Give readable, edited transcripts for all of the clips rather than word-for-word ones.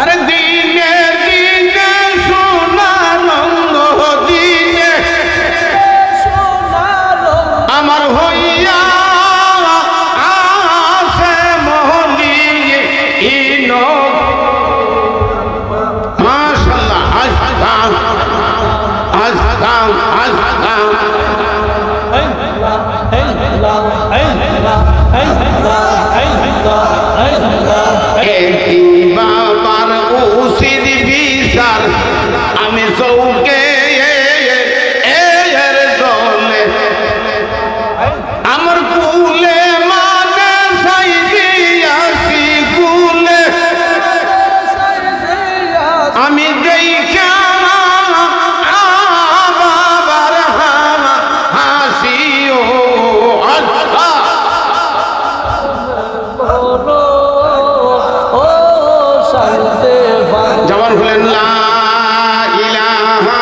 আরে দিনে দিনে সোনারঙ্গ দিনে আমার হইয়া আসে মহলি ইনো মাশাআল্লাহ আসলাম আসলাম আসলাম বাবার উচিত বিচার আমি চৌকে দলে আমার কুলে মানে সাই দিয়াছি কুলে আমি দেখা বাবার হাসিও জবান হলেন লা ইলাহা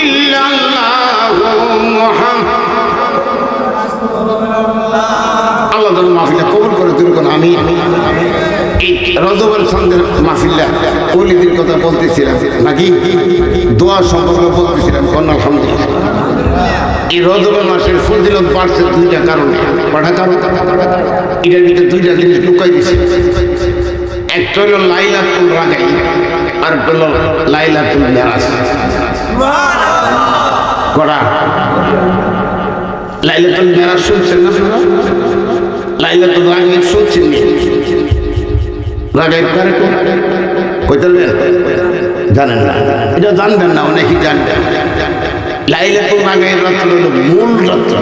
ইল্লাল্লাহু মুহাম্মাদুর আল্লাহ যেন মাহফিলটা কবুল করে দিন আমি এই রজবের সন্ধ্যের মাহফিলটা ওলিদের কথা বলতেছিলাম নাকি দোয়া সম্পর্কে বলতেছিলাম আলহামদুলিল্লাহ এই রজবের মাসের ফজিলত বাড়ছে দুইটা কারণে কটা কারণ এটার ভিতরে দুইটা জিনিস লুকাই দিছে একটা হলো লাইলাতুল রাগাই আর একটা হলো লাইলাতুল মেরাজ করা লাইলাতুল মেরাজ শুনছেন না লাইলাতুল রাগাই শুনছেন রাগাই কারে কইতে জানেন না এটা জানবেন না অনেকেই জানবেন লাইলাতুল রাগাই রাত্র হলো মূল রাত্র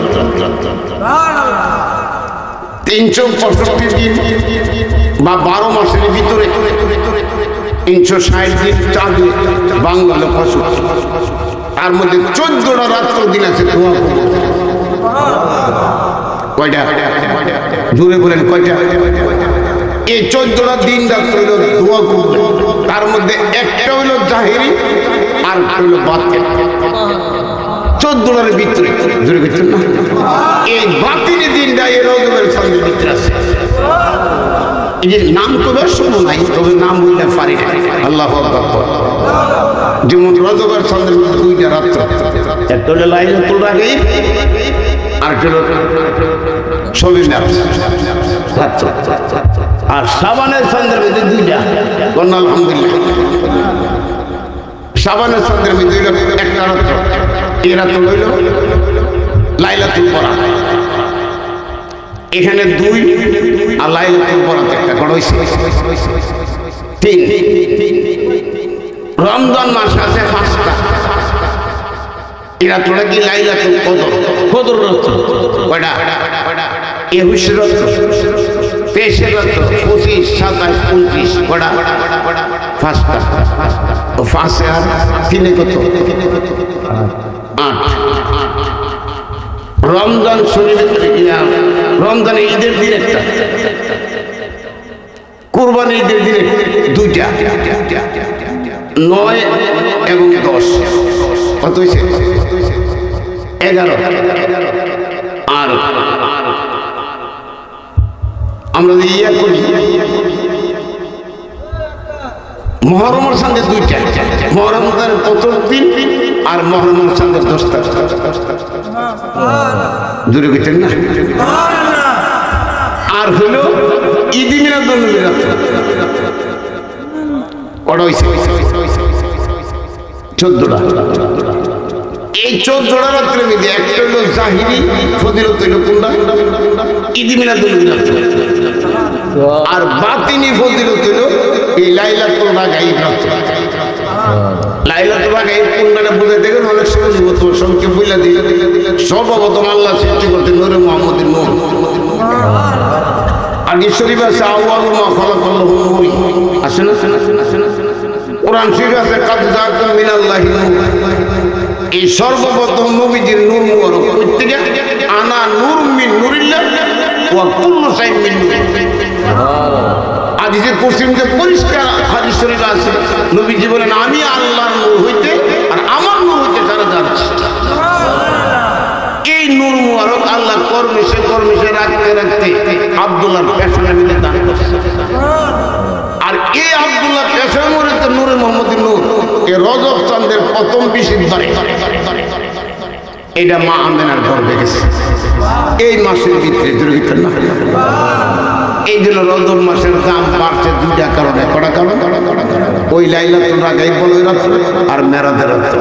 365 দিন বা 12 মাসের ভিতরে 360 দিন চাঁদে বাংলা লোক তার মধ্যে 14টা রাত্র দিন আছে কয়টা জোরে বলেন কয়টা এই 14টা দিন রাত্র হইল দোয়া করবে তার মধ্যে একটা হইল জাহেরি আর হইল বাতিল 14টার ভিতরে জোরে করছেন না এই বাতিলের দিনটা এই রজবের সঙ্গে ভিতরে আছে এই যে নাম তো বেশ নাই তবে নাম বলতে পারি আল্লাহু আকবার যেমন রজবের সন্ধ্যের মধ্যে দুইটা রাত্র একটা হলো লাইলাতুল রাগাই আর একটা হলো শবে মেরাজ রাত্র আর শাবানের সন্ধ্যের মধ্যে দুইটা বলুন আলহামদুলিল্লাহ শাবানের সন্ধ্যের মধ্যে একটা রাত্র এই রাত্র হইল লাইলাতুল বরাত এখানে 2 আর লাইলাতুল বরাত একটা বড় হইছে 3 রমজান মাস আছে 5টা এরা তোরা কি লাইলাতুল কদর রাত কয়টা 21 রাত 23 রাত 25 27 29 কয়টা 5টা ও 5 আর 3 কত 8 রমজান শরীরের রমজান ঈদের দিন একটা কুরবানি ঈদের দিন দুইটা 9 এবং 10 কত হয়েছে 11 আর আমরা যে ইয়া করি মহরমের সঙ্গে দুইটা মহরমের প্রথম দিন আর মহরমের সঙ্গে 10টা দূরে গেছেন না আর হলো ঈদ মিলাদুন্নবী রাত্র কটা হয়েছে 14টা এই 14টা রাত্রের মধ্যে একটা হলো জাহিরি ফজিলত হইল কোনটা ঈদ মিলাদুন্নবী রাত্র আর বাতিনি ফজিলত হইল এই লাইলাতুল রাগাই রাত্র লাইলাতুল রাগাই কোনটা বুঝে দেখেন অনেক সময় তোমার সবকে বইলা দিলে সর্বপ্রথম আল্লাহ সৃষ্টি করতে নূরে মুহাম্মদের নূর আগে শরীফ আছে আউয়ালু মা খালাকাল্লাহু নূর আছে না কোরআন শরীফ আছে কাদ জাআকুম মিনাল্লাহি নূর এই সর্বপ্রথম নবীজির নূর মুবারক প্রত্যেকে আনা নূর মিন নূরিল্লাহ ওয়া কুল্লু শাইইন মিন নূর হাদিসে কুরসিতে পরিষ্কার হাদিস শরীফ আছে নবীজি বলেন আমি আল্লাহর নূর হইতে আর আমার নূর হইতে যারা যাচ্ছে এই নূর মুবারক আল্লাহ কর্মে সে রাখতে রাখতে আব্দুল্লাহর পেছনে মিলে দান করছে এ রজব চন্দ্রের প্রথম 20 ধরে এটা মা আমেনার গর্ভে গেছে এই মাসের ভিতরে দুর্ভিক্ষণ না। এই জন্য রজব মাসের দাম বাড়ছে দুইটা কারণে। কটা কারণ? ওই লাইলাতুল গায়ব বলে রাত্র আর মেরাজের রাত্র,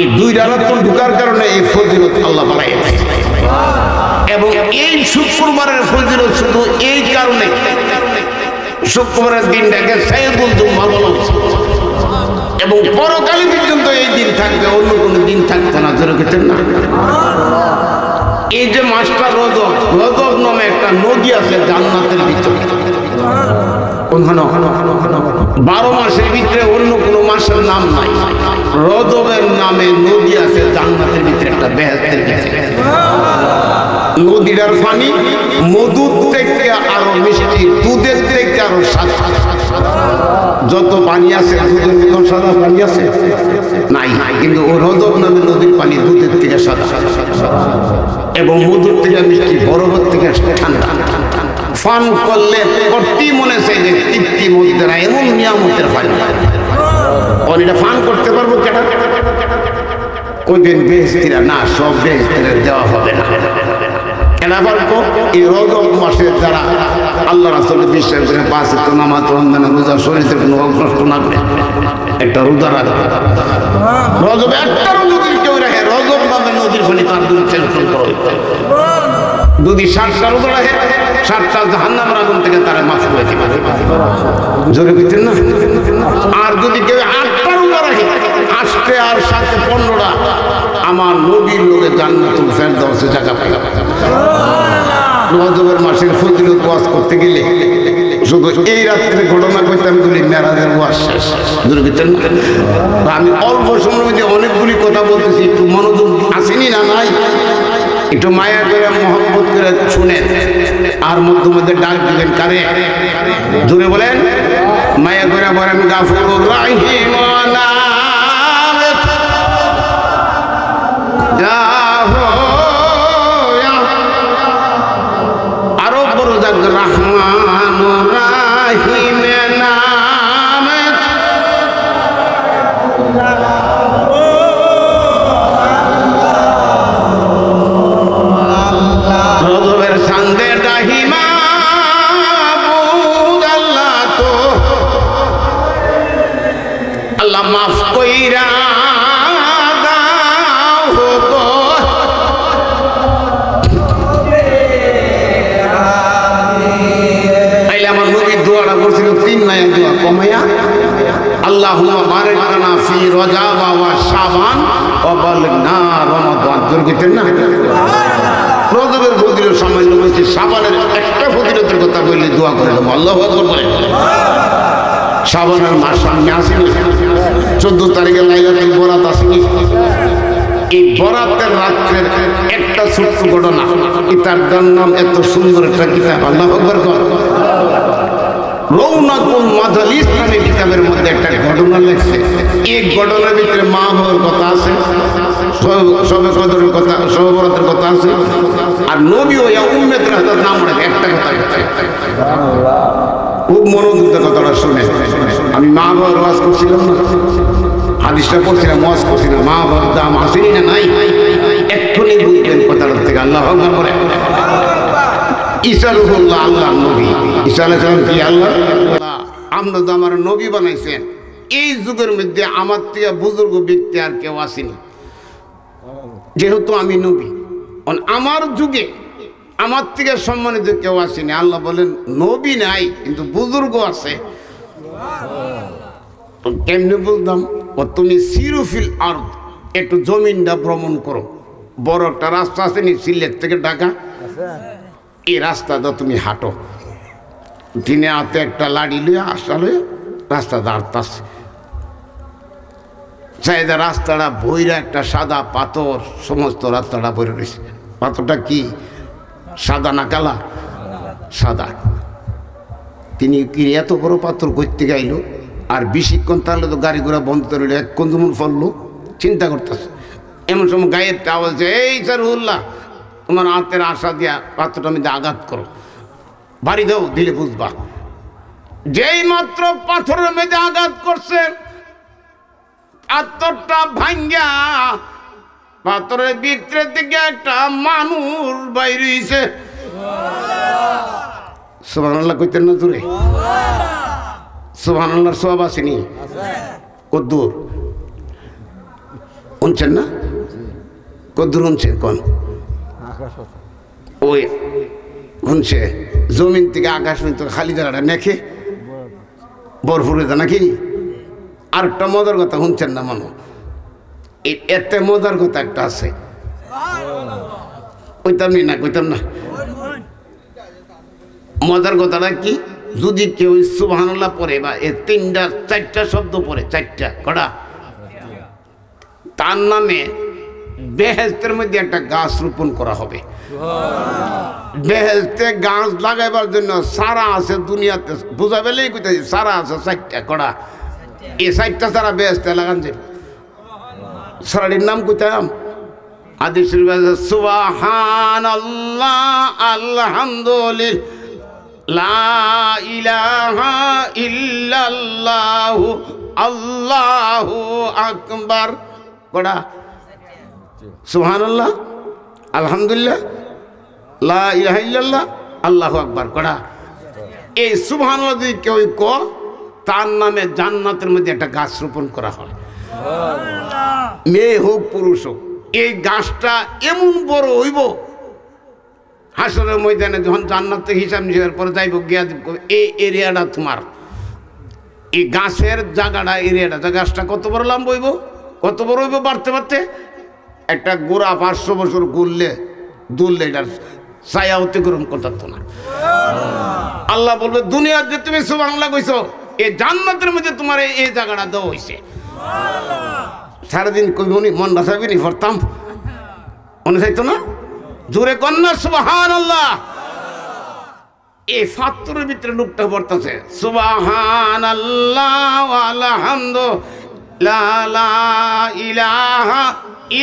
এই দুইটা রাত্র ঢুকার কারণে এই ফজিলত আল্লাহ বাড়ায় দিয়েছে। এবং এই শুক্রবারের ফজিলত শুধু এই কারণে, শুক্রবারের দিনটাকে সাইয়্যিদুল জুমআ বলা হচ্ছে এবং পরকালে পর্যন্ত এই দিন থাকবে, অন্য কোনো দিন থাকতো না। জোরে কেটেন না। এই যে মাসটা রজব, রজব নামে একটা নদী আছে জান্নাতের ভিতরে। 12 মাসের ভিতরে অন্য কোনো মাসের নাম নাই, রজবের নামে নদী আছে জান্নাতের ভিতরে, একটা বেহেশতের ভিতরে। নদীটার পানি মধুর থেকে আরো মিষ্টি, দুধের থেকে আরো সাদা। যত পানি আছে সাদা পানি আছে নাই, কিন্তু ও রজব নামে নদীর পানি দুধের থেকে সাদা এবং মধুর থেকে মিষ্টি, বরফের থেকে ঠান্ডা। ফান করলে করতেই মনে চাই যে তৃপ্তি মধ্যে এমন নিয়ামতের পানি এটা ফান করতে পারবো কেন? কইবেন বেহেশতিরা না, সব বেহেশতিরা দেওয়া হবে না। এরা পারবো এই রজব মাসে যারা আল্লাহ রাসূলের বিশ্বাস করে 5 ওয়াক্ত নামাজ, রমজান, রোজা, শরীরের কোনো নষ্ট না করে একটা রোজা রাখে। রজব একটা রোজা যদি কেউ রাখে, রজব নামে নদীর পানি তার দুধ সেলফোন করা হইতে। যদি 60টা রোজা রাখে, 60টা জাহান্নামের আগুন থেকে তারা মাফ করে দিবে। জোরে বুঝছেন না? আর যদি কেউ 8টা রোজা রাখে, 8টে আর 7 15টা আমার নবীর লোকে জান্নাতুল ফেরদাউসে জায়গা পাবে। রজবের মাসের ফজিলত ওয়াজ করতে গেলে শুধু এই রাত্রে ঘটনা করতাম বলি মেরাজের ওয়াজ শেষ। আমি অল্প সময়ের মধ্যে অনেকগুলি কথা বলতেছি, একটু মনোযোগ আসেনি না নাই? একটু মায়া করে মহব্বত করে শুনেন আর মধ্যে মধ্যে ডাক দিবেন। কারে জোরে বলেন? মায়া করে বলেন গাফুরুর রাহিম আরো বড় যাক রহমান রাহিম নাম। রজবের চাঁদে ডাহিমা আল্লাহ তো আল্লাহ মাফ কইরা আল্লাহুম্মা বারিক লানা ফি রজব ওয়া শাবান ওয়া বালিগনা রমাদান। দুর্গিতেন না? রজবের ফজিলত সামান্য বলছি, শাবানের একটা ফজিলতের কথা বললে দোয়া করে দেবো। আল্লাহু আকবার বলেন। শাবানের মাস সামনে আসেনি? 14 তারিখে লাইলাতুল বরাত আসেনি? এই বরাতের রাত্রের একটা ছোট্ট ঘটনা, কিতাবটার নাম এত সুন্দর একটা কিতাব, আল্লাহু আকবার বলেন। রৌনাকুল মাদালিস নামে কিতাবের মধ্যে একটা ঘটনা লেখছে। এই ঘটনার ভিতরে মা বাবার কথা আছে, সবে কদরের কথা, সবে বরাতের কথা আছে, আর নবী ও উম্মতের হাতে নাম রাখে একটা কথা। খুব মনোযোগ কথাটা শুনে। আমি মা বাবার ওয়াজ করছিলাম না, হাদিসটা পড়ছিলাম, ওয়াজ করছিলাম। মা বাবার দাম আসেনি না নাই? এক্ষুনি বুঝবেন কথাটার থেকে। আল্লাহু আকবার বলেন। ঈসা রূহুল্লাহ, আল্লাহর নবী। ঈসা আলাইহিস সালাম কি আল্লাহ? আপনি তো আমার নবী বানাইছেন। এই যুগের মধ্যে আমার থেকে বুজুর্গ ব্যক্তি আর কেউ আসেনি, যেহেতু আমি নবী। আমার যুগে আমার থেকে সম্মানিত কেউ আসেনি। আল্লাহ বলেন নবী নাই কিন্তু বুজুর্গ আছে। কেমনে বলতাম? তুমি সিরুফিল আরদ, একটু জমিনটা ভ্রমণ করো। বড় একটা রাস্তা আছে নি, সিলেট থেকে ঢাকা, এই রাস্তাটা তুমি হাঁটো। দিনে হাতে একটা লাড়ি লিয়ে আসলে রাস্তা দাঁড়তাছে, চাহিদা রাস্তাটা বইরা একটা সাদা পাথর, সমস্ত রাস্তাটা বইরে রয়েছে। পাথরটা কি সাদা না কালা? সাদা। তিনি কি এত বড় পাথর করতে গাইল? আর বেশিক্ষণ তাহলে তো গাড়ি ঘোড়া বন্ধ করে এক কন্দমূল ফললো, চিন্তা করতেছে। এমন সময় গায়ের আওয়াজ, এই সারুল্লাহ, তোমার হাতের আশা দিয়া পাথরটা আমি আঘাত করো, বাড়ি দাও, দিলে বুঝবা। যেই মাত্র পাথরের মেঝে আঘাত করছে, পাথরটা ভাঙ্গা পাথরের ভিতরে থেকে একটা মানুষ বাইর হইছে। সুবহানাল্লাহ কইতেন না জোরে? সুবহানাল্লাহর সওয়াব আসেনি? কদ্দুর শুনছেন না? কদ্দুর শুনছেন? কোন ওই শুনছে জমিন থেকে আকাশ পর্যন্ত খালি জায়গাটা মেখে বরফ উড়ে যায় নাকি? আর একটা মজার কথা শুনছেন না মনে? এতে মজার কথা একটা আছে, কইতাম না কইতাম না। মজার কথাটা কি? যদি কেউ সুবহানাল্লাহ পড়ে বা এ তিনটা চারটা শব্দ পড়ে, চারটা কটা, তার নামে বেহেশতের মধ্যে একটা গাছ রোপণ করা হবে। বেহেশতে গাছ লাগাইবার জন্য সারা আছে দুনিয়াতে, বুঝা পেলেই কইতাছি সারা আছে চারটা কটা, এই চারটা সারা বেহেশতে লাগান যাবে। সারাটির নাম কইতাম হাদিস শরীফে সুবহানাল্লাহ আলহামদুলিল্লাহ লা ইলাহা ইল্লাল্লাহু আল্লাহু আকবার কটা? সুবহানাল্লাহ আলহামদুলিল্লাহ লা ইলাহা ইল্লাল্লাহ আল্লাহু আকবার কটা? এই সুবহানাল্লাহ যদি কেউ তার নামে জান্নাতের মধ্যে একটা গাছ রোপণ করা হয়, মেয়ে হোক পুরুষ হোক। এই গাছটা এমন বড় হইব, হাসরের ময়দানে যখন জান্নাতে হিসাব নিকাশের পরে যাইব, গিয়া এই এরিয়াটা তোমার, এই গাছের জায়গাটা এরিয়াটা, গাছটা কত বড় লম্বা হইব, কত বড় হইব, বাড়তে বাড়তে একটা গোড়া 500 বছর দুললে এটার ছায়া অতিক্রম করতে না। আল্লাহ বলবে দুনিয়ার যে তুমি সুবহানাল্লাহ কইছো, এই জান্নাতের মধ্যে তোমার এই জায়গাটা দেওয়া হয়েছে। সারাদিন কইবনি মন বাঁচাবিনি পড়তাম, মনে চাইতো না? জোরে কন্যা সুবহানাল্লাহ। এই ফাত্তরের ভিতরে লোকটা পড়তেছে সুবহানাল্লাহ আলহামদুলিল্লাহ লা ইলাহা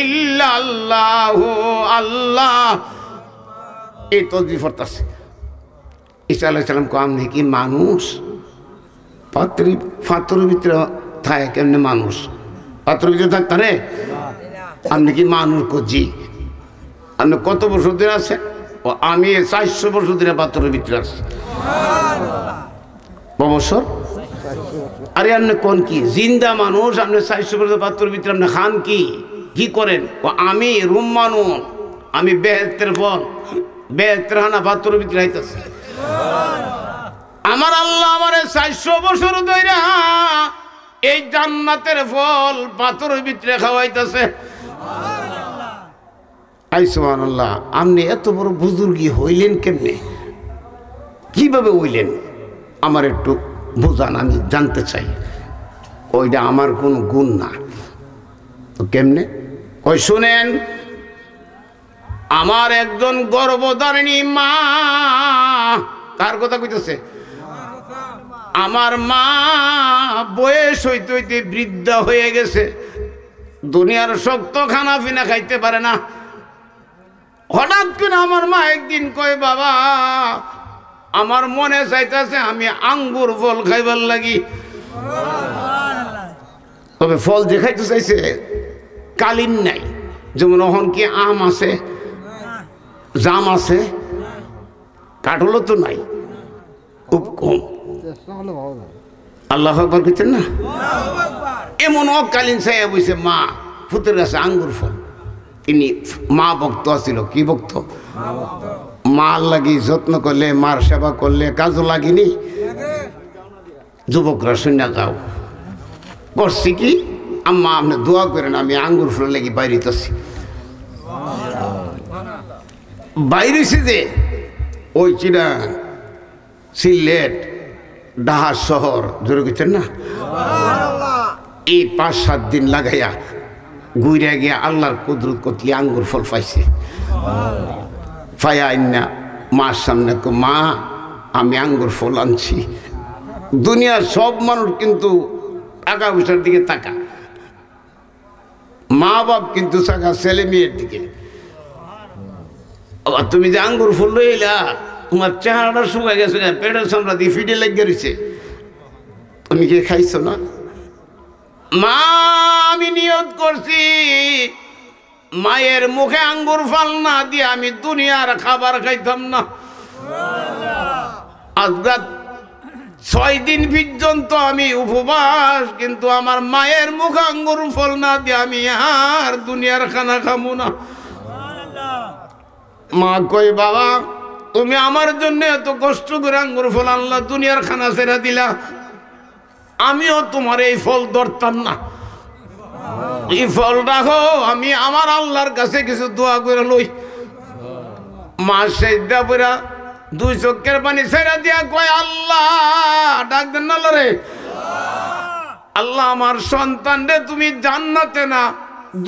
ইল্লাল্লাহু আল্লাহ, এই তাসবিহ পড়তেছে। ঈসা আলাইহিস সালাম কো আমনে কি মানুষ? ফাত্তরের ভিতরে থাকে কেমনে মানুষ? পাত্রের ভিতরে থাকতে রে? আপনি কি মানুষ? জি। আপনি কত বছর ধরে আছে? ও আমি 400 বছর ধরে পাত্রের ভিতরে আছি। বছর? আরে আপনি কোন কি জিন্দা মানুষ? আপনি 400 বছর পাত্রের ভিতরে, আপনি খান কি করেন? ও আমি রুম মানুষ, আমি বেহেশতের ফল, বেহেশতের খানা পাত্রের ভিতরে আইতেছি। আমার আল্লাহ আমারে 400 বছর ধরে এই জান্নাতের ফল পাথরের ভিতরে খাওয়াইতেছে। সুবহানাল্লাহ। আপনি এত বড় বুজুর্গি হইলেন কেমনে? কিভাবে হইলেন? আমার একটু বুঝান, আমি জানতে চাই। ওইটা আমার কোন গুণ না। তো কেমনে? কই শুনেন, আমার একজন গর্ভধারিণী মা, কার কথা কইতেছে? আমার মা বয়স হইতে হইতে বৃদ্ধা হয়ে গেছে, দুনিয়ার শক্ত খানা পিনা খাইতে পারে না। হঠাৎ করে আমার মা একদিন কয়, বাবা আমার মনে চাইতেছে আমি আঙ্গুর ফল খাইবার লাগি। তবে ফল যে খাইতে চাইছে কালিন নাই, যেমন এখন কি আম আছে, জাম আছে, কাঠলও তো নাই, খুব কম। আল্লাহু আকবার কইতেন না? এমন অকালীন ছায়া বইছে মা ফুতের কাছে আঙ্গুর ফল। তিনি মা ভক্ত আছিল। কি ভক্ত? মার লাগি যত্ন করলে, মার সেবা করলে কাজও লাগিনি। যুবকরা শুনে যাও, করছি কি, আম্মা আপনি দোয়া করেন, আমি আঙ্গুর ফল লাগি বাইরেছি। বাইরেছি যে ওই চিরা সিলেট ডাহার শহর, জোরে গেছেন না? এই 5-7 দিন লাগাইয়া ঘুরে গিয়া আল্লাহর কুদরত কতলি আঙ্গুর ফল পাইছে। পাইয়া আইনা মার সামনে কো, মা আমি আঙ্গুর ফল আনছি। দুনিয়ার সব মানুষ কিন্তু টাকা পয়সার দিকে তাকা, মা বাপ কিন্তু তাকা ছেলে মেয়ের দিকে। তুমি যে আঙ্গুর ফল লইলা, তোমার চেহারাটা শুকাই গেছে, পেটের সামরা দিয়ে ফিটে লেগে রয়েছে, তুমি কি খাইছো না? মা আমি নিয়ত করছি মায়ের মুখে আঙ্গুর ফল না দিয়ে আমি দুনিয়ার খাবার খাইতাম না। আজকে 6 দিন পর্যন্ত আমি উপবাস, কিন্তু আমার মায়ের মুখে আঙ্গুর ফল না দিয়ে আমি আর দুনিয়ার খানা খাবো না। মা কই বাবা তুমি আমার জন্য এত কষ্ট করে আঙ্গুর ফল আনলা, দুনিয়ার খানা ছেড়ে দিলা, আমিও তোমার এই ফল ধরতাম না। এই ফল রাখো, আমি আমার আল্লাহর কাছে কিছু দোয়া করে লই। মা সেজদা পড়া 2 চোখের পানি ছেড়ে দিয়া কয় আল্লাহ, ডাক দেন না রে, আল্লাহ আমার সন্তান রে তুমি জান্নাতে না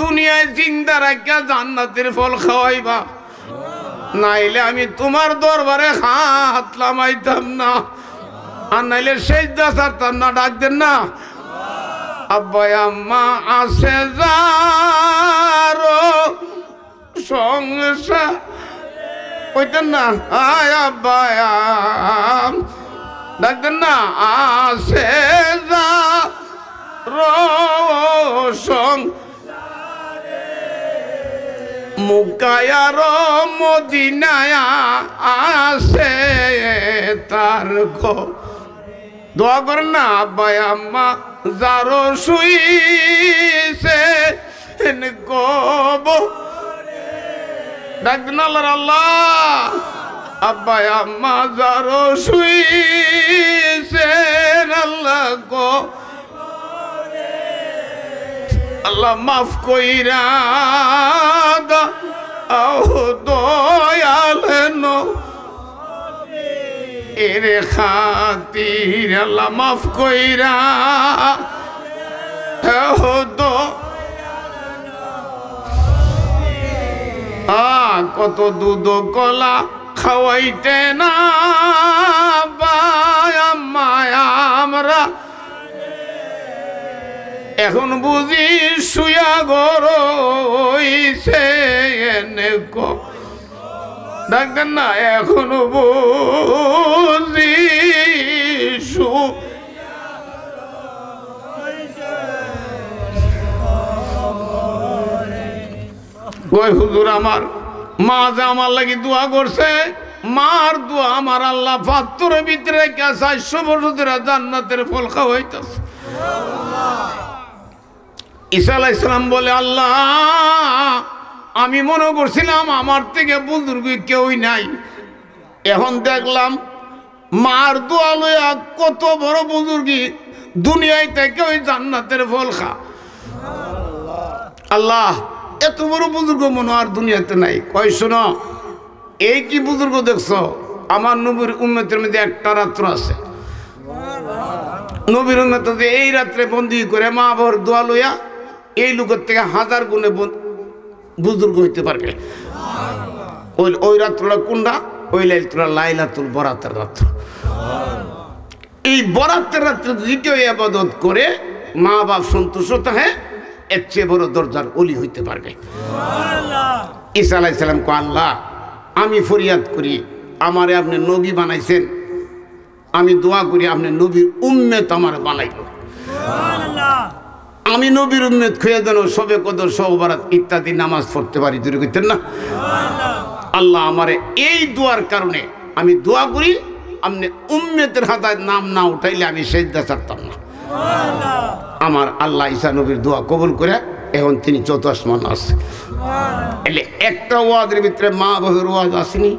দুনিয়ায় জিন্দা রাখিয়া জান্নাতের ফল খাওয়াইবা, নাইলে আমি তোমার দরবারে হাত লামাইতাম না, আর নাইলে সেজদা ছাড়তাম না। ডাক দেন না। আব্বা আম্মা আছে যারো সংসার কইতেন না, আয় আব্বা ডাক দেন না, আছে যারো মুকায়ার মদিনায় আছে তার গো। দোয়া করেন না আব্বা আম্মা যারো শুইছে গো, ডাক দেন আল্লাহ আল্লাহ, আব্বা আম্মা যারো শুইছে আল্লাহ গো, আল্লাহ মাফ কইরা দাও দয়াল এর খাতির, আল্লাহ মাফ কইরা দো। কত দুধ কলা খাওয়াইতে না মায়া আমরা, এখন বুঝি শুয়া গরইছে ডাক্তার না, এখন বুঝি কই হুজুর আমার মা যে আমার লাগি দোয়া করছে, মার দোয়া আমার আল্লাহ পাত্রের ভিতরে 400 বছর ধরে জান্নাতের ফল খাওয়াইতেছে। ঈসা আলাইহিস সালাম বলে আল্লাহ আমি মনে করছিলাম আমার থেকে বুজুর্গ কেউই নাই, এখন দেখলাম মার দোয়া লইয়া কত বড় বুজুর্গি দুনিয়ায় থেকে ওই জান্নাতের ফল খা। আল্লাহ এত বড় বুজুর্গ মনে আর দুনিয়াতে নাই। কয় শোনো, এই কি বুজুর্গ দেখছো, আমার নবীর উম্মতের মধ্যে একটা রাত্র আছে, নবীর উম্মত এই রাত্রে বন্দি করে মা বাবার দোয়া লইয়া এই লোকের থেকে 1000 গুণে বুজুর্গ হইতে পারবে। ওই রাত্রটা কোনটা? ওই লাইলাতুল বরাতের রাত্র। এই বরাতের রাত্রে দ্বিতীয় ইবাদত করে মা বাপ সন্তুষ্ট থাকে, এর চেয়ে বড় দরজার ওলি হইতে পারবে। ঈসা আলাইহিস সালাম কয় আল্লাহ আমি ফরিয়াদ করি, আমারে আপনি নবী বানাইছেন, আমি দোয়া করি আপনি নবীর উম্মত আমার বানাইল, আমি নবীর উম্মত খুঁজে দেন সবে কদর সব বরাত ইত্যাদি নামাজ পড়তে পারি। দূরে করতেন না আল্লাহ আমারে এই দোয়ার কারণে আমি দোয়া করি, আপনি উম্মতের হাতায় নাম না উঠাইলে আমি সেজদা ছাড়তাম না। আমার আল্লাহ ঈসা নবীর দোয়া কবুল করে এখন তিনি 4th আসমান আছে। এলে একটা ওয়াজের ভিতরে মা বাবার ওয়াজ আসেনি,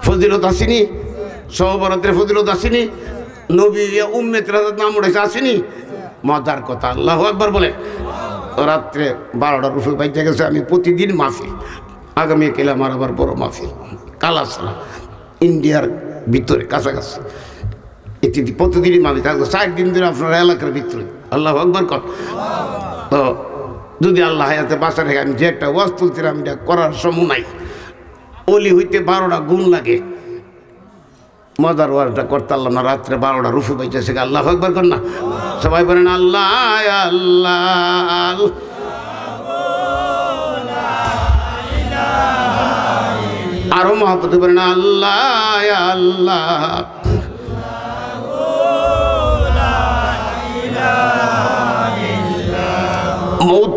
ফজিলত আসেনি, সহবরাতের ফজিলত আসেনি, নবী উম্মতের হাতায় নাম উঠাইছে আসেনি। মজার কথা, আল্লাহু আকবার বলে রাত্রে 12টার উপরে বাইতে গেছে। আমি প্রতিদিন মাহফিল, আগামী কাল আমার আবার বড় মাহফিল কালাসরা ইন্ডিয়ার ভিতরে কাছাকাছি, এটি প্রতিদিনই মাহফিল থাকবে 4 দিন ধরে আপনার এলাকার ভিতরে। আল্লাহু আকবার কর। তো যদি আল্লাহ হায়াতে বাঁচা রেখে আমি যে একটা ওয়াজ তুলছিলাম এটা করার সময় নাই, অলি হইতে 12টা গুণ লাগে, মজার ওয়াজটা করতে আল্লাহ না, রাত্রে 12টা রুফু বাইতেছে। আল্লাহু আকবার কর না সবাই, বলেন আল্লাহ আল্লাহ। আরো মহব্বতে বলেন আল্লাহ আল্লাহ।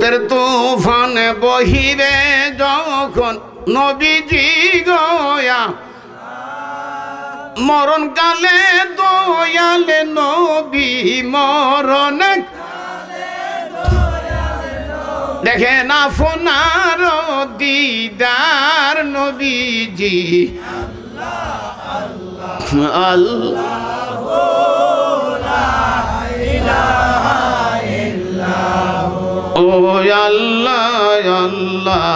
দুঃখের তুফানে বহিবে যখন নবীজি গয়া মরণ কালে দয়ালে নবী মরণ দেখেন আপনার দিদার নবীজি আল্লাহ ও আল্লাহ আল্লাহ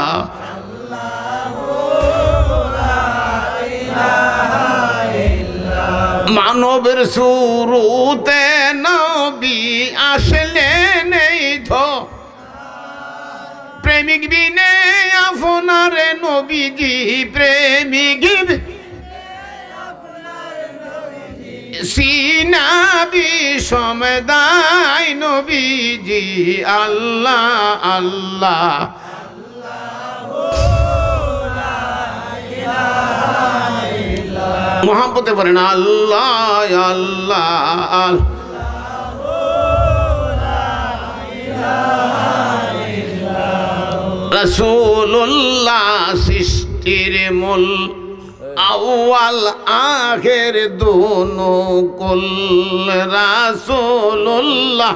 মানবের শুরুতে নবী আসলেন এই ধো প্রেমিক বিনে আপনার নবীজি প্রেমিক সিনাবি সমদাই নবীজি আল্লাহ আল্লাহ মোহাম্মতে বলেন আল্লাহ আল্লাহ রাসূলুল্লাহ সৃষ্টির মূল আউয়াল আখের দোনো কুল রাসূলুল্লাহ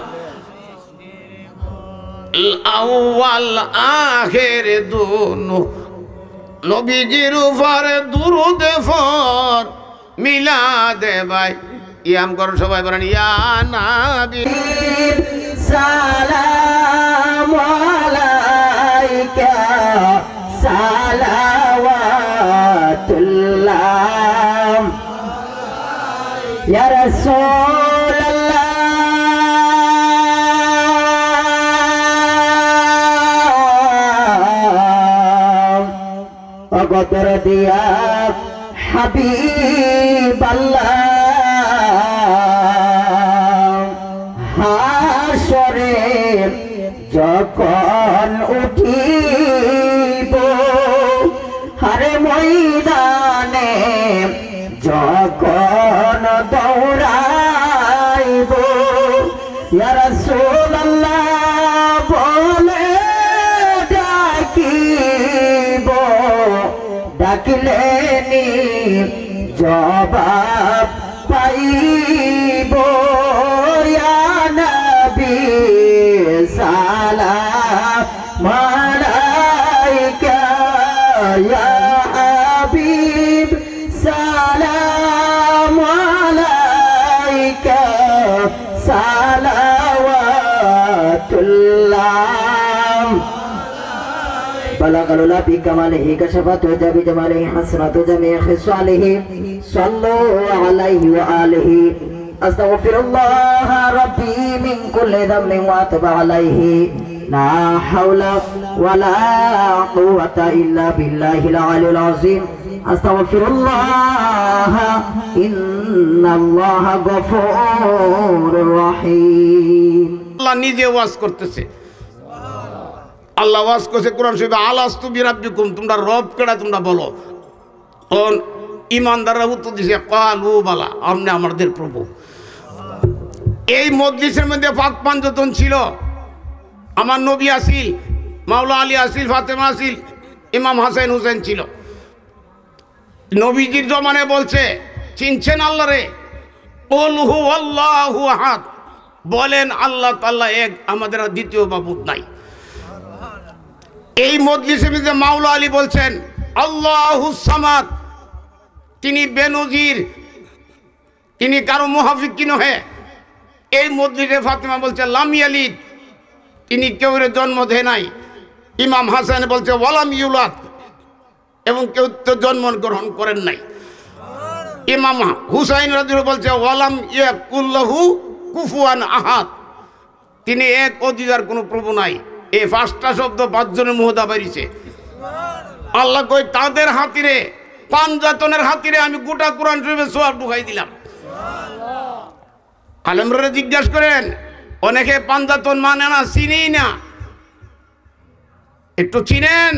আউয়াল আখের দোনো নবীজির উপর দুরূদ ফর মিলাদে ভাই ইয়াম কর সবাই বলেন ইয়া নবী সালামু আলাইকা সালাওয়াতুল্লাহ ইয়া রাসূলুল্লাহ অগতর দিয়া হাবিবাল্লাহ হাসরে যখন উঠিব হারে ময়দানে যখন দৌড়াইব ইয়া রাসূলুল্লাহ বলে ডাকিব ডাকিলেনি জবাব পাইব ইয়া নবী সালাম আলাইকা ইয়া হাবিব সালাম আলাইকা সালাওয়াতুল্লাহ بلغ العلا بكماله كشفت وجه بجماله حسنت جميع خصاله صلوا عليه وآله أستغفر الله ربي من كل ذنب وأتوب عليه لا حول ولا قوة إلا بالله العلي العظيم أستغفر الله إن الله غفور رحيم আল্লাহ নিজে ওয়াজ করতেছে আল্লাহ ওয়াজ করছে কোরআন শরীফে আলাস্তু বিরাব্বিকুম তোমরা রব কেডা তোমরা বলো তখন ঈমানদাররা উত্তর দিছে ক্বালু বালা আপনি আমাদের প্রভু এই মজলিসের মধ্যে পাক পাঞ্জতন ছিল আমার নবী আসিল মাওলা আলী আসিল ফাতেমা আসিল ইমাম হাসান হুসেন ছিল নবীজির জমানে বলছে চিনছেন আল্লাহ রে কুল হুয়াল্লাহু আহাদ বলেন আল্লাহ তাআলা এক আমাদের দ্বিতীয় মাবুদ নাই এই মজলিসে মধ্যে মাওলা আলী বলছেন আল্লাহুস সামাদ তিনি বেনজির তিনি কারো মুহাফিক কি নহে এই মজলিসে ফাতেমা বলছে লাম ইয়ালিদ তিনি কেউরে জন্ম দেয় নাই ইমাম হাসান বলছে ওয়ালাম ইউলাদ এবং কেউ তো জন্ম গ্রহণ করেন নাই ইমাম হুসাইন রাদিয়াল্লাহু বলছে ওয়ালাম ইয়াকুল্লাহু কুফুয়ান আহাদ তিনি এক অদ্বিতীয় কোনো প্রভু নাই এই পাঁচটা শব্দ পাঁচজনের মুহদা বেরিয়েছে আল্লাহ কই তাদের হাতিরে পাঞ্জাতনের হাতিরে আমি গোটা কোরআন শরীফে সওয়াব ঢুকাই দিলাম আলেমরা জিজ্ঞাসা করেন অনেকে পাঞ্জাতন মানে না চিনেই না একটু চিনেন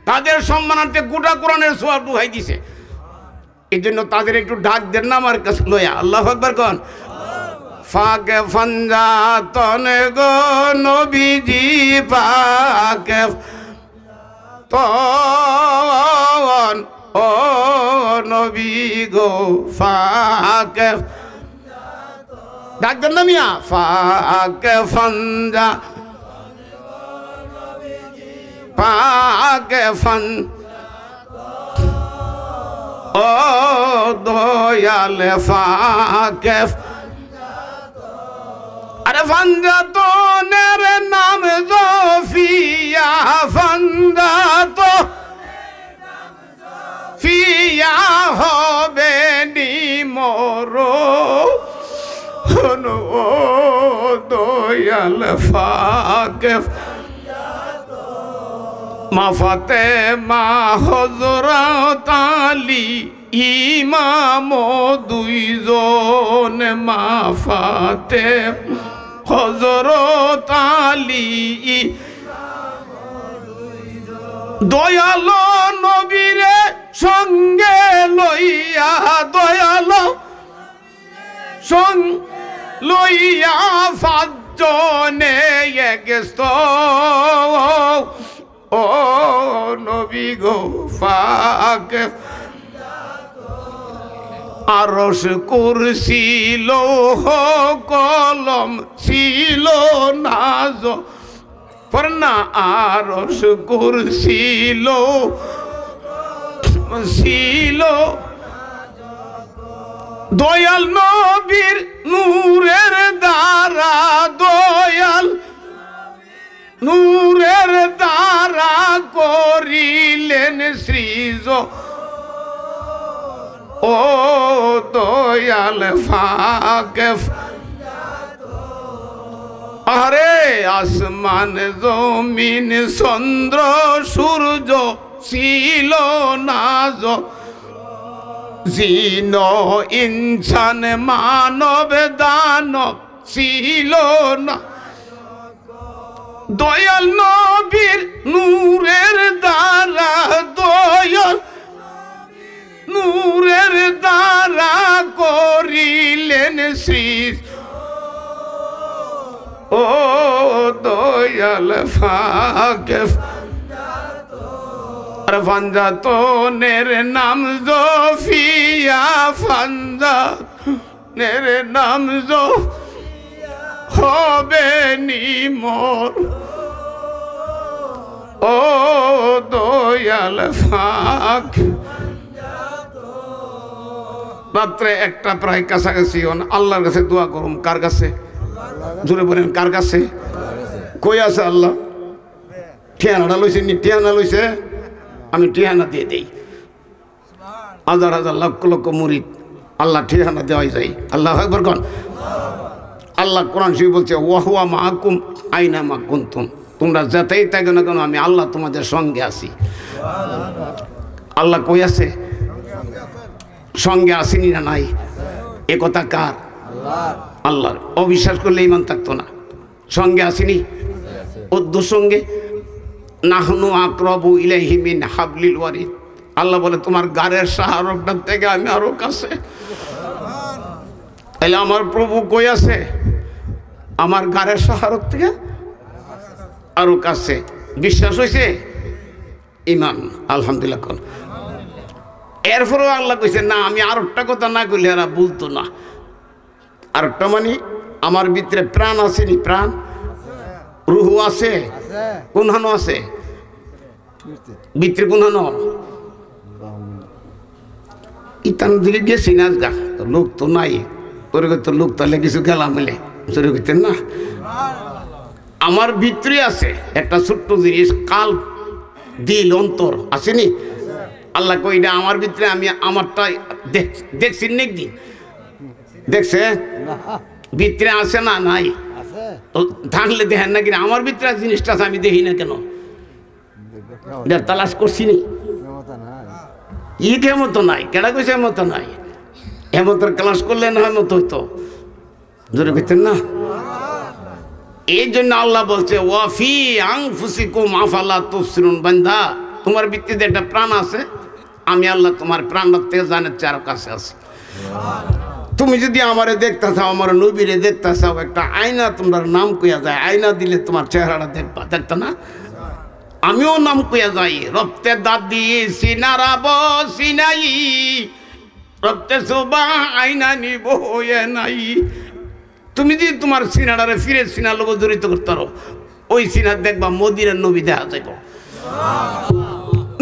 তাদের সম্মানার্থে গোটা কোরআনের সওয়াব ঢুকাই দিছে এই জন্য তাদের একটু ডাক দেন না আমার কাছে লয়া আল্লাহু আকবার কোন ফাকে ফঞ্জাতন গো নবীজি পাকে তন ও নবী গো ফাকে ডাক দেন না মিয়া ফাকে ফঞ্জা পাকে ফন ও দয়াল ফাকে আরে ফঞ্জাতনের নাম জফিয়া ফঞ্জাত ফিয়া হবে নিমরো ও দয়াল ফাকে মা ফাতেমা হযরত আলী ইমাম দুইজন মা ফাতেমা হযরত আলী দয়ালো নবীরে সঙ্গে লইয়া দয়ালো সঙ্গ লইয়া পাঁচজনে গেস্ত ও নবী গো ফাকে আরশ কুরসি লৌহ কলম ছিল না পড়না আরশ কুরসি লৌহ ছিল দয়াল নবীর নূরের দ্বারা দয়াল নূরের দ্বারা করিলেন সৃজ ও দয়াল ফাকে আরে আসমান জমিন চন্দ্র সূর্য ছিল না জিন ইনসান মানব দানব ছিল না দয়াল নবীর নূরের দ্বারা দয়াল নূরের দ্বারা করিলেন সৃষ্টি ও দয়াল ফাকে আর ফঞ্জাতনের নাম জফিয়া ফঞ্জাতনের নাম হবে নিমর ও দয়াল ফাকে মাত্র একটা প্রায় কাছাকাছি আল্লাহর কাছে দোয়া করুন কার কাছে জোরে বলেন কার কাছে কই আছে আল্লাহ ঠিয়ানাটা লইছে নি ঠিয়ানা লইছে আমি ঠিয়ানা দিয়ে দেই হাজার হাজার লক্ষ লক্ষ মুরিদ আল্লাহ ঠিয়ানা দেওয়াই যায় আল্লাহ আকবার কোন আল্লাহ কোরআন শরীফ বলছে ওয়াহুয়া মাআকুম আইনা মা কুনতুম তোমরা যেতেই থাকো না কেন আমি আল্লাহ তোমাদের সঙ্গে আছি আল্লাহ কই আছে সঙ্গে আসেনি না নাই এ কথা কার আল্লাহর অবিশ্বাস করলে ইমান থাকতো না সঙ্গে আসেনি উদ্দু সঙ্গে নাহনু আকরাবু ইলাইহি মিন হাবলিল ওয়ারিদ আল্লাহ বলে তোমার গারের সাহারকটার থেকে আমি আরো কাছে তাহলে আমার প্রভু কই আছে আমার গারের সাহারক থেকে আরো কাছে বিশ্বাস হয়েছে ইমান আলহামদুলিল্লাহ কোন এরপরেও আল্লাহ কইছে না আমি আর একটা কথা না কইলে এরা বলতো না আর একটা মানে আমার ভিতরে প্রাণ আছে নি প্রাণ রুহু আছে কোনহানো আছে ভিতরে কোনহানো ইতান দিকে গেছি না গা লোক তো নাই তোর তো লোক তাহলে কিছু গেলাম মিলে চলে গেতেন না আমার ভিতরে আছে একটা ছোট্ট জিনিস কাল দিল অন্তর আসেনি আল্লাহ কই না আমার ভিতরে আমি আমারটা দেখছি নেকদিন দেখছে ভিতরে আছে না নাই থাকলে দেখেন না কিনা আমার ভিতরে জিনিসটা আছে আমি দেখি না কেন তালাশ করছি নি ই কেমতো নাই কেডা কইছে এমতো নাই এমতর ক্লাস করলে না মতো হইতো জোরে কইতেন না এই জন্য আল্লাহ বলছে ওয়াফি আনফুসিকুম আফালা তুবসিরুন বান্দা তোমার ভিতরে একটা প্রাণ আছে আমি আল্লাহ তোমার প্রাণ থেকে জানার চার কাছে আছে তুমি যদি আমারে দেখতে চাও, আমার নবীরে দেখতে চাও, একটা আয়না তোমার নাম কইয়া যায়, আয়না দিলে তোমার চেহারাটা দেখবা, দেখতো না? আমিও নাম কইয়া যাই, রক্তে দাঁত দিয়ে সিনারাব সিনাই, রক্তে সোবা আয়না নিব নাই। তুমি যদি তোমার সিনাটারে ফিরে সিনার লোক জড়িত করতে পারো, ওই সিনার দেখবা মদিনার নবী দেখা যাইব।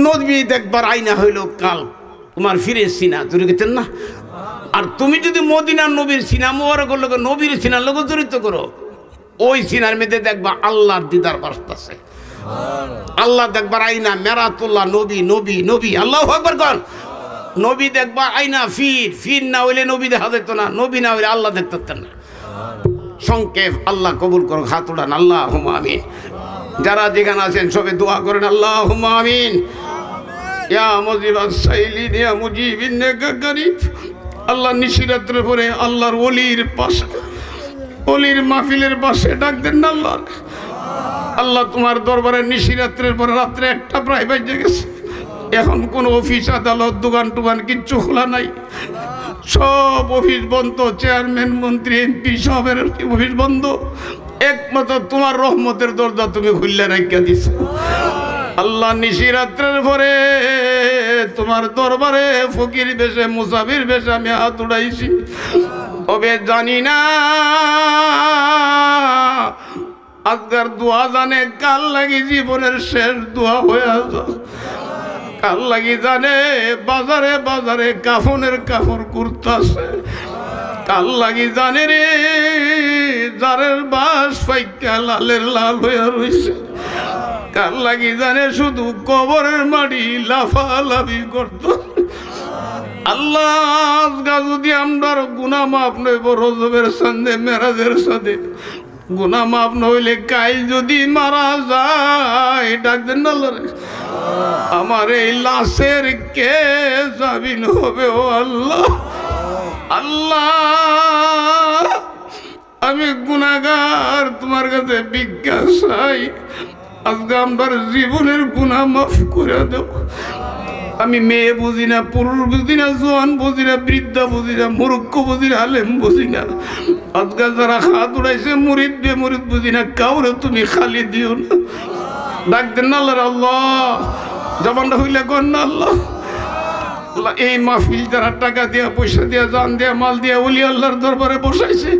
নবী দেখবার আয়না হইল কাল তোমার ফিরে সিনা, জড়িত গেছেন না? আর তুমি যদি মদিনার নবীর সিনা মোবারক লোক নবীর সিনার লোক জড়িত করো, ওই সিনার মধ্যে দেখবা আল্লাহর দিদার বাসতাছে। আল্লাহ দেখবার আইনা মেরাতুল্লাহ, নবী নবী নবী, আল্লাহু আকবার কর। নবী দেখবার আইনা ফির, ফির না হইলে নবী দেখা যেত না, নবী না হইলে আল্লাহ দেখতেন না। সংক্ষেপ, আল্লাহ কবুল করো, হাত উঠান, আল্লাহুম্মা আমিন। যারা যেখানে আছেন সবে দোয়া করেন, আল্লাহুম্মা আমিন। ইয়া মুজিবাস সাইলিন ইয়া মুজিবিন নেকাকারিব। আল্লাহ নিশিরাতের পরে আল্লাহর ওলির পাশে, ওলির মাহফিলের পাশে ডাক দেন না আল্লাহ। আল্লাহ তোমার দরবারে নিশিরাত্রের পরে রাত্রে একটা প্রায় বেজে গেছে, এখন কোন অফিস আদালত দোকান টোকান কিচ্ছু খোলা নাই, সব অফিস বন্ধ, চেয়ারম্যান মন্ত্রী এমপি সবের অফিস বন্ধ, একমাত্র তোমার রহমতের দরজা তুমি খুললে রাখিয়া দিছ। আল্লাহ নিশিরাত্রের পরে তোমার দরবারে ফকির বেশে মুসাফির বেশে আমি হাত উড়াইছি, তবে জানি না আজকার দোয়া জানে কাল লাগি জীবনের শেষ দোয়া হয়ে আসো, কাল লাগি জানে বাজারে বাজারে কাফনের কাপড় কুর্তাছে, কাল লাগি জানে রে জারের বাস পাইকা লালের লাল হয়ে রইছে, কাল লাগি জানে শুধু কবরের মাটি লাফালাফি করত। আল্লাহ আজকা যদি আমরার গুনাহ মাফ নইব রজবের সাথে মেরাজের সাথে, গুনাহ মাফ নইলে কাল যদি মারা যায় ডাক দেন না আল্লাহ, আমার এই লাশের কে জামিন হবে ও আল্লাহ। আল্লাহ আমি গুনাহগার, তোমার কাছে ভিক্ষা চাই, আজকে আমার জীবনের গুনাহ মাফ করে দাও। আমি মেয়ে বুঝি না, পুরুষ বুঝি না, জোয়ান বুঝি না, বৃদ্ধা বুঝি না, মূর্খ বুঝি না, আলেম বুঝি না, আজকে যারা হাত উড়াইছে মুরিদ বে মুরিদ বুঝি না, কাউরে তুমি খালি দিও না, ডাক দেন না আল্লাহ। আল্লাহ জবানটা হইলে কর না আল্লাহ। এই মাহফিল যারা টাকা দিয়া পয়সা দিয়া জান দিয়া মাল দিয়া ওলি আল্লাহর দরবারে বসাইছে,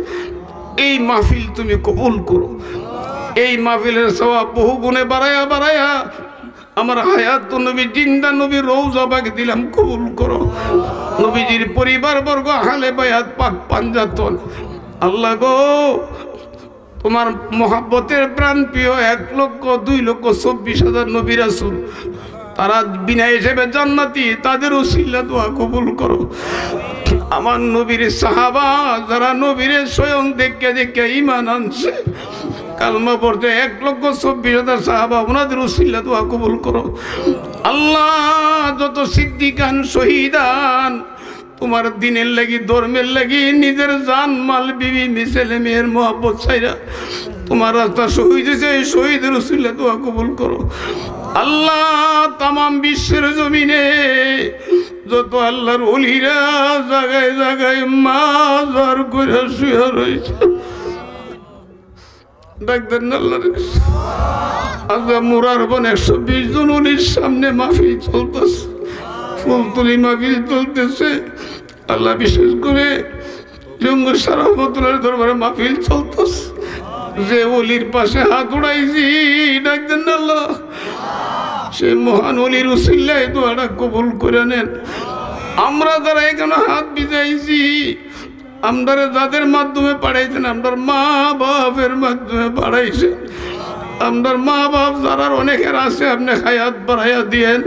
এই মাহফিল তুমি কবুল করো। এই মাহফিলের সওয়াব বহু গুণে বাড়ায়া বাড়ায়া আমার হায়াত নবী জিন্দা নবী রওজা পাক দিলাম, কবুল করো। নবীজির পরিবার বর্গ হালে বায়াত পাক পাঞ্জাতন, আল্লাহ গো তোমার মহাব্বতের প্রাণ প্রিয় 1,02,24,000 নবী রাসূল, তারা বিনা হিসেবে জান্নাতি, তাদের উসিলা দোয়া কবুল করো। আমার নবীর সাহাবা যারা নবীরে স্বয়ং দেখে দেখে ঈমান আনছে, কালমা পড়তে 1,24,000 সাহাবা, ওনাদের উসিলা দোয়া কবুল করো। আল্লাহ যত সিদ্দিকান শহীদান তোমার দিনের লাগি ধর্মের লাগি নিজের জান মাল বিবি মিছেলে মেয়ের মহব্বত ছাইরা তোমার রাস্তা শহীদ হয়েছে, এই শহীদের উসিলা দোয়া কবুল করো। আল্লাহ তামাম বিশ্বের জমিনে যত আল্লাহর ওলিরা জায়গায় জায়গায় মাজার করে শুয়ে রয়েছে, ডাক্তার আল্লাহ আজকে মুরার বন 120 জন ওলির সামনে মাহফিল চলতেছে, ফুলতুলি মাহফিল চলতেছে। আল্লাহ বিশেষ করে জঙ্গু সারামতুল্লাহর দরবারে মাহফিল চলতেছে, যে ওলির পাশে হাত উড়াইছি ডাক্তার আল্লাহ, সে মহান ওলির উসিলায় দোয়াটা কবুল করে নেন। আমরা যারা এখানে হাত বিজাইছি, আমরা যাদের মাধ্যমে পাঠাইছেন, আমার মা বাপের মাধ্যমে পাঠাইছেন, আমার মা বাপ যারা অনেকের আছে আপনি হায়াত বাড়াইয়া দিয়েন,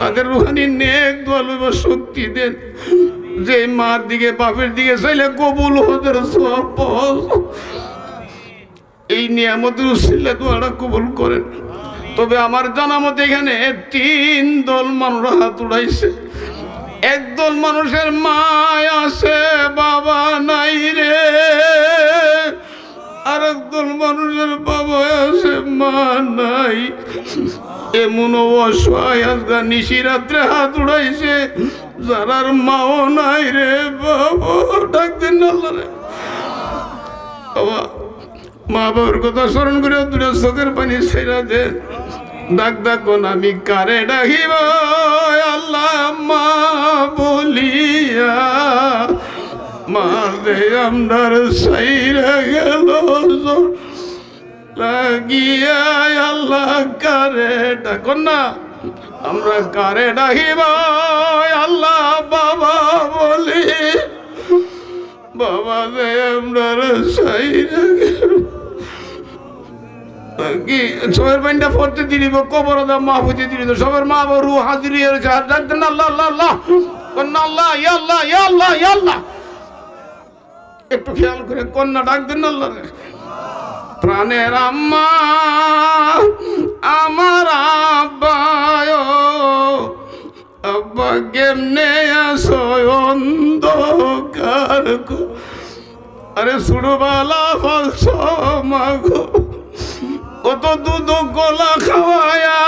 তাদের রুহানি নেক দোয়া লইব শক্তি দেন, যে মার দিকে বাপের দিকে চাইলে কবুল ওদের সব এই নিয়ামতের উসিলা দোয়াটা কবুল করেন। তবে আমার জানা মতে এখানে 3 দল মানুষ হাত উড়াইছে। একদল মানুষের মা আছে বাবা নাই রে, আর একদল মানুষের বাবা আছে মা নাই, এমন অসহায় আজকা নিশি রাত্রে হাত উড়াইছে, যারার মাও নাই রে বাবা ডাক দেন না আল্লাহ রে বাবা মা বাবার কথা স্মরণ করে দুটো চোখের পানি ছেড়া দেন ডাক ডাকুন আমি কারে ডাকিব আল্লাহ মা বলিয়া মা দে আমদার সাইরা গেল লাগিয়া আল্লাহ কারে ডাকুন না আমরা কারে ডাকিব আল্লাহ বাবা বলি বাবা দে আমদার সাইরা গেল কি সবার পানিটা পড়তে দিলিব কবর মাহফুজে দিলি সবার মা বাবু হাজির ডাকতেন আল্লাহ আল্লাহ আল্লাহ আল্লাহ ইয়া আল্লাহ ইয়া আল্লাহ ইয়া আল্লাহ একটু খেয়াল করে কন্যা ডাকতেন আল্লাহ প্রাণের আম্মা আমার আব্বায় আব্বা কেমনে আসো অন্ধকার আরে সুড়বালা ফলস মাগো কত দুধ গোলা খাওয়ায়া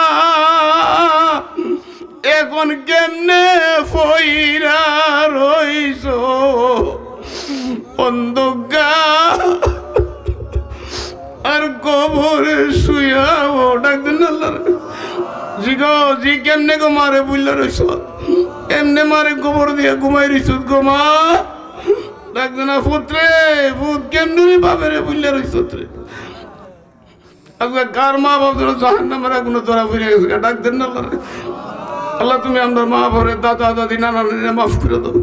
এখন কেমনে ফইরা রইছ অন্ধকার আর কবরে শুয়া ও ডাকতেন আল্লাহ জি গো জি কেমনে গো মারে বুঝলা রইছ কেমনে মারে গোবর দিয়া ঘুমাই রইছ গো মা ডাকতেন না পুত্রে ভূত কেমনে বাপেরে বুঝলা রইছ রে কার মা বাপ জাহান্নামের আগুনে ধরা ফিরে গেছে ডাক দেন না আল্লাহ তুমি আমার মা বাপের দাদা দাদি নানা নানি মাফ করে দাও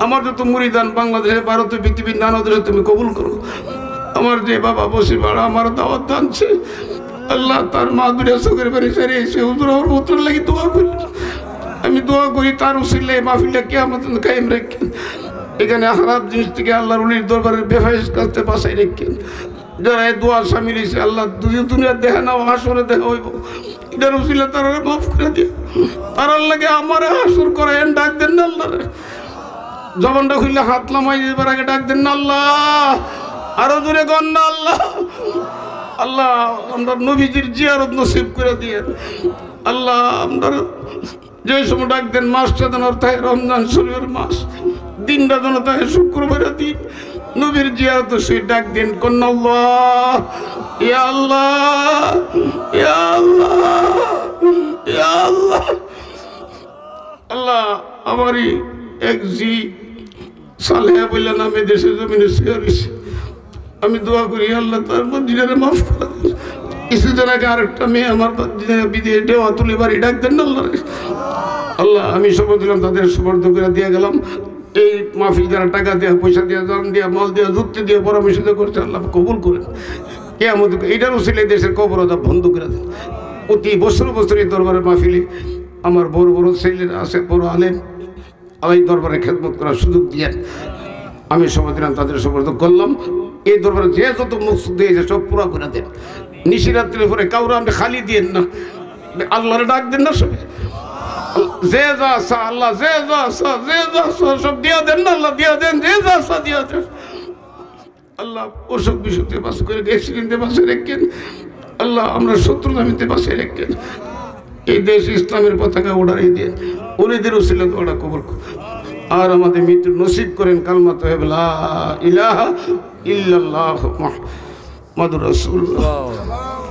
আমার যত মুরিদান বাংলাদেশে ভারতে পৃথিবীর নানা দেশে তুমি কবুল করো আমার যে বাবা বসে বাড়া আমার দাওয়াত দানছে আল্লাহ তার মা দুটা চোখের বাড়ি ছেড়ে এসে হুজুর আমার পুত্রের লাগি দোয়া করি আমি দোয়া করি তার উসিলে মাহফিলটা কে আমাদের কায়েম রাখেন এখানে খারাপ জিনিস থেকে আল্লাহর উলির দরবারের বেফাইস কাছে বাসায় রাখেন যারা এই দোয়ার সামিল হয়েছে আল্লাহ দুনিয়ার দেখা নাও হাসরে দেখা হইব এটার উসিলে তারা মাফ করে দিয়ে তার আল্লাহকে আমার হাসর করেন ডাক দেন না আল্লাহ জবানটা খুললে হাত লামাই এবার আগে ডাক দেন না আল্লাহ আরো দূরে গন না আল্লাহ আল্লাহ আমরা নবীজির জিয়ারত নসিব করে দিয়ে আল্লাহ আমরা যে সময় ডাক দেন মাসটা যেন তাই রমজান শরীফের মাস দিনটা যেন তাই শুক্রবারের দিন নবীর জিয়ারত সেই ডাক দেন কন্যা আল্লাহ ইয়া আল্লাহ ইয়া আল্লাহ ইয়া আল্লাহ আল্লাহ আমারই এক জি সালেহা বললে নামে দেশে জমিনে শেয়ারিছে আমি দোয়া করি আল্লাহ তার মদিনারে মাফ করে দেন কিছুদিন আগে আরেকটা মেয়ে আমার বিদেশে দেওয়া তুলে বাড়ি ডাক দেন না আল্লাহ আল্লাহ আমি শপথ দিলাম তাদের সুবর্দ করে দিয়ে গেলাম এই মাহফিল যারা টাকা দেওয়া পয়সা দেওয়া জান দেওয়া মাল দেওয়া যুক্তি দিয়ে পরামর্শ করছে আল্লাহ কবুল করেন কে আমাদের এটার উচিলে দেশের কবরতা বন্ধ করে দেন প্রতি বছর বছর এই দরবারের মাহফিলে আমার বড় বড় ছেলেরা আছে বড় আলেম আল্লাহ দরবারে খেদমত করার সুযোগ দিয়ে আমি শপথ দিলাম তাদের সুবর্দ করলাম এই দরবারে যে যত মকসুদ দিয়েছে সব পুরা করে দেন নিশিরাত্রির পরে কাউরে আপনি খালি দিয়েন না আল্লাহরে ডাক দেন না সবাই যে যা আসা আল্লাহ যে যা আসা যে যা আসা সব দিয়া দেন না আল্লাহ দিয়া দেন যে যা আসা দিয়া দেন আল্লাহ অসুখ বিসুখতে বাস করে অ্যাক্সিডেন্টে বাসে রেখেন আল্লাহ আমরা শত্রু জামিতে বাসে রেখেন এই দেশ ইসলামের পতাকা ওড়াই দেন উনিদের উসিলা তো ওরা কবর আর আমাদের মৃত্যু নসিব করেন কালমা তয়্যিব লা ইলাহা ইল্লাল্লাহু মুহাম্মাদুর রাসূলুল্লাহ